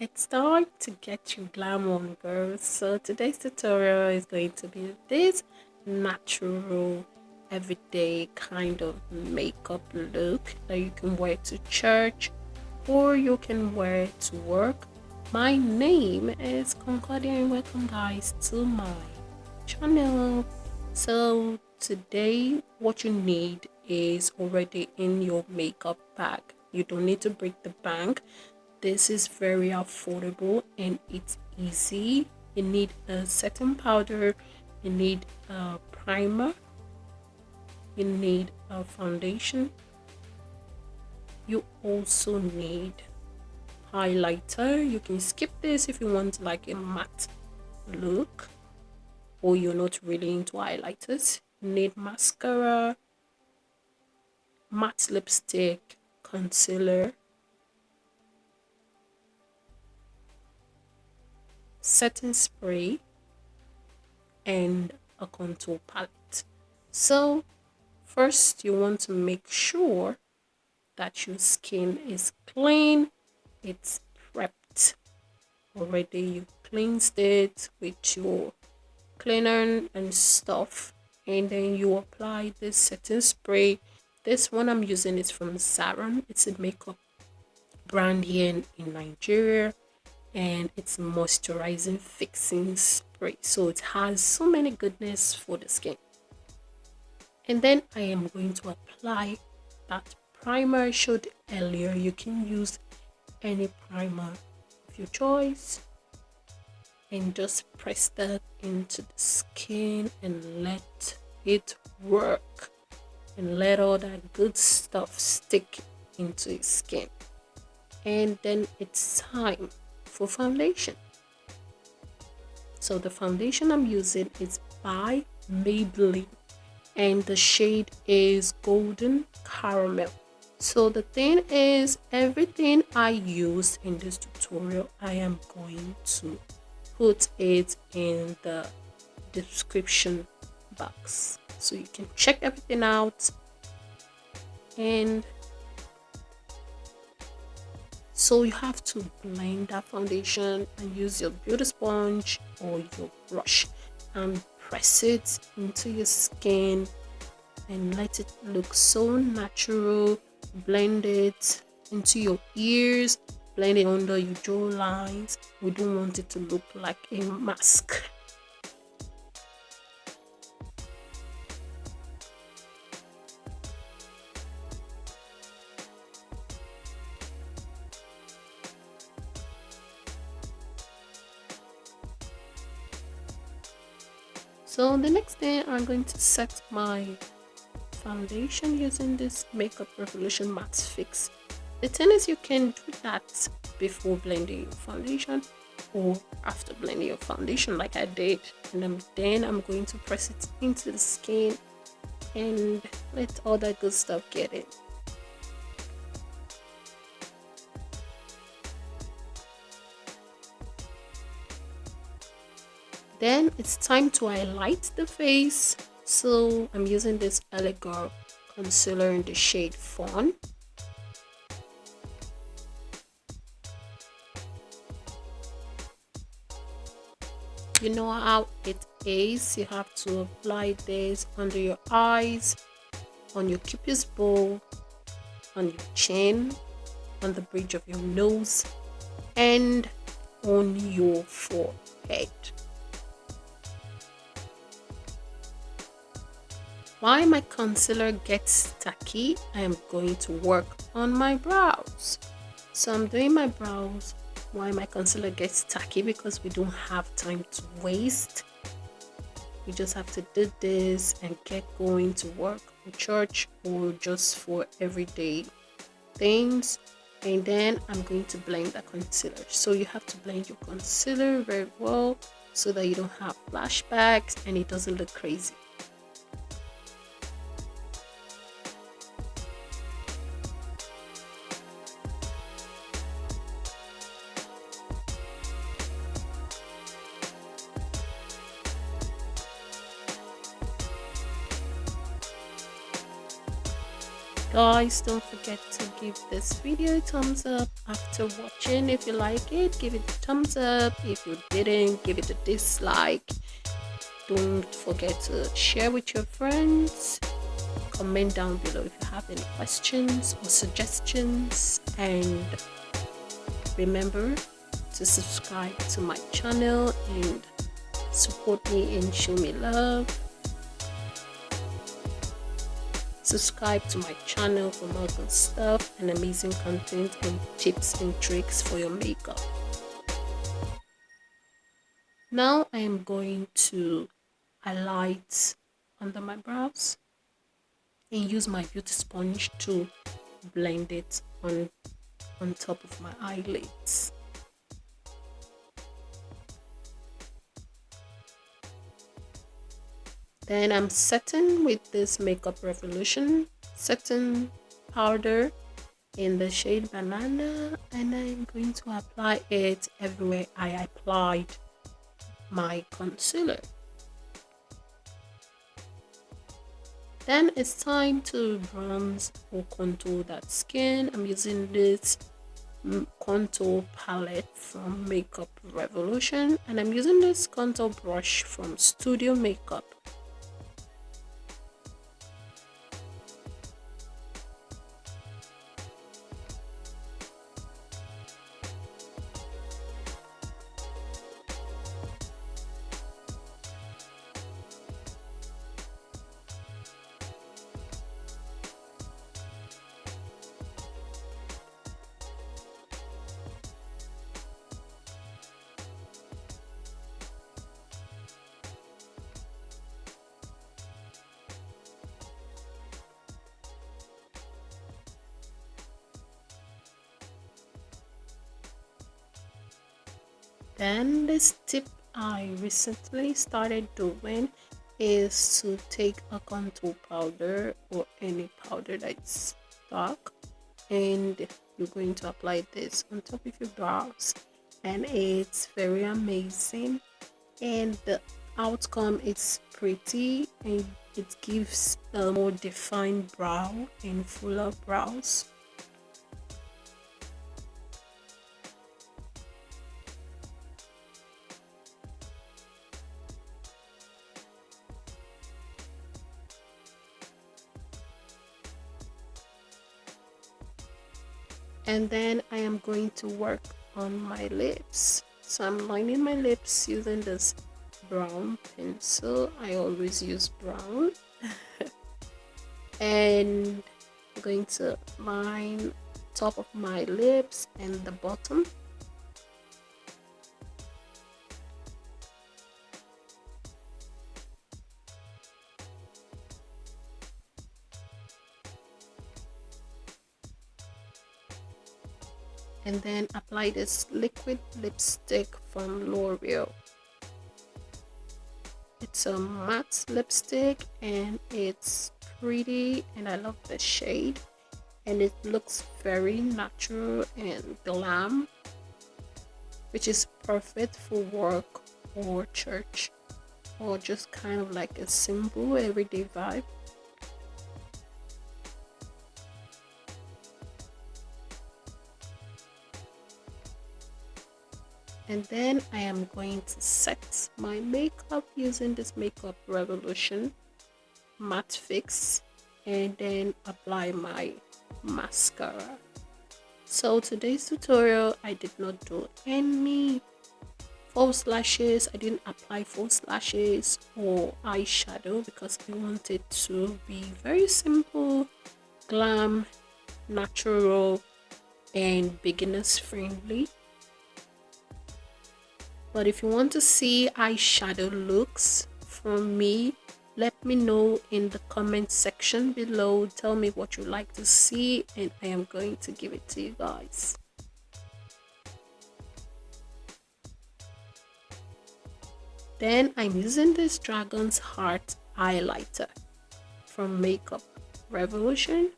It's time to get your glam on, girls. So today's tutorial is going to be this natural, everyday kind of makeup look that you can wear to church or you can wear to work. My name is Concordia and welcome guys to my channel. So today what you need is already in your makeup bag. You don't need to break the bank. This is very affordable and it's easy. You need a setting powder, you need a primer, you need a foundation, you also need highlighter. You can skip this if you want like a matte look or you're not really into highlighters. You need mascara, matte lipstick, concealer, setting spray, and a contour palette. So first you want to make sure that your skin is clean, it's prepped already. You cleansed it with your cleaner and stuff, and then you apply this setting spray. This one I'm using is from Zaron. It's a makeup brand here in Nigeria, and it's moisturizing fixing spray, so it has so many goodness for the skin. And then I am going to apply that primer I showed earlier. You can use any primer of your choice and just press that into the skin and let it work and let all that good stuff stick into your skin. And then it's time for foundation. So the foundation I'm using is by Maybelline and the shade is Golden Caramel. So the thing is, everything I used in this tutorial, I am going to put it in the description box so you can check everything out. And so you have to blend that foundation and use your beauty sponge or your brush and press it into your skin and let it look so natural. Blend it into your ears, blend it under your jaw lines. We don't want it to look like a mask. So the next thing, I'm going to set my foundation using this Makeup Revolution Matte Fix. The thing is, you can do that before blending your foundation or after blending your foundation like I did. And then I'm going to press it into the skin and let all that good stuff get in. Then it's time to highlight the face. So I'm using this Elegant concealer in the shade Fawn. You know how it is. You have to apply this under your eyes, on your cupid's bow, on your chin, on the bridge of your nose, and on your forehead. While my concealer gets tacky, I am going to work on my brows. So I'm doing my brows while my concealer gets tacky because we don't have time to waste. We just have to do this and get going to work or church or just for everyday things. And then I'm going to blend the concealer. So you have to blend your concealer very well so that you don't have flashbacks and it doesn't look crazy. Guys, don't forget to give this video a thumbs up after watching. If you like it, give it a thumbs up. If you didn't, give it a dislike. Don't forget to share with your friends. Comment down below if you have any questions or suggestions, and remember to subscribe to my channel and support me and show me love. Subscribe to my channel for more good stuff and amazing content and tips and tricks for your makeup. Now I am going to highlight under my brows and use my beauty sponge to blend it on top of my eyelids. Then I'm setting with this Makeup Revolution setting powder in the shade Banana, and I'm going to apply it everywhere I applied my concealer. Then it's time to bronze or contour that skin. I'm using this contour palette from Makeup Revolution, and I'm using this contour brush from Studio Makeup. Then this tip I recently started doing is to take a contour powder or any powder that's dark, and you're going to apply this on top of your brows, and it's very amazing, and the outcome is pretty, and it gives a more defined brow and fuller brows. And then I am going to work on my lips. So I'm lining my lips using this brown pencil. I always use brown. And I'm going to line top of my lips and the bottom. And then apply this liquid lipstick from L'Oreal. It's a matte lipstick and it's pretty, and I love the shade, and it looks very natural and glam, which is perfect for work or church, or just kind of like a simple everyday vibe. And then I am going to set my makeup using this Makeup Revolution matte fix, and then apply my mascara. So today's tutorial, I did not do any false lashes. I didn't apply false lashes or eyeshadow because I wanted to be very simple, glam, natural, and beginners friendly. But if you want to see eyeshadow looks from me, let me know in the comment section below. Tell me what you like to see, and I am going to give it to you guys. Then I'm using this Dragon's Heart highlighter from Makeup Revolution.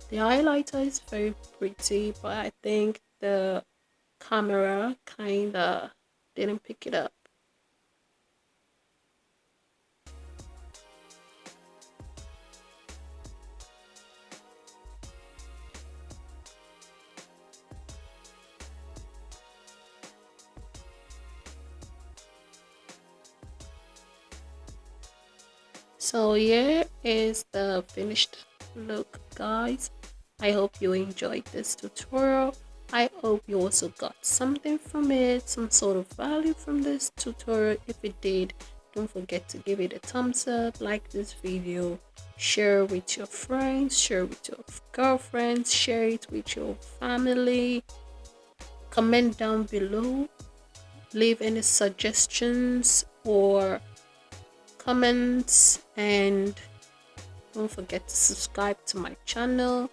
The highlighter is very pretty, but I think the camera kinda didn't pick it up. So here is the finished look, guys. I hope you enjoyed this tutorial. I hope you also got something from it, some sort of value from this tutorial. If it did, don't forget to give it a thumbs up, like this video, share with your friends, share with your girlfriends, share it with your family. Comment down below, leave any suggestions or comments, and don't forget to subscribe to my channel.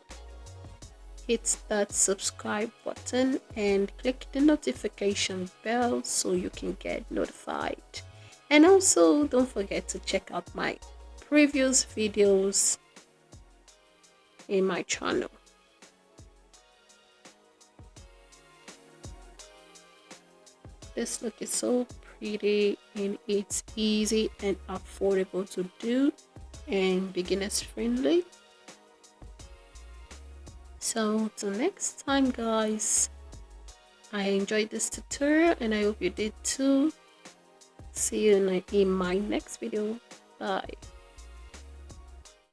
Hit that subscribe button and click the notification bell so you can get notified. And also don't forget to check out my previous videos in my channel. This look is so pretty and it's easy and affordable to do and beginners friendly. So till next time, guys, I enjoyed this tutorial and I hope you did too. See you in my next video. Bye.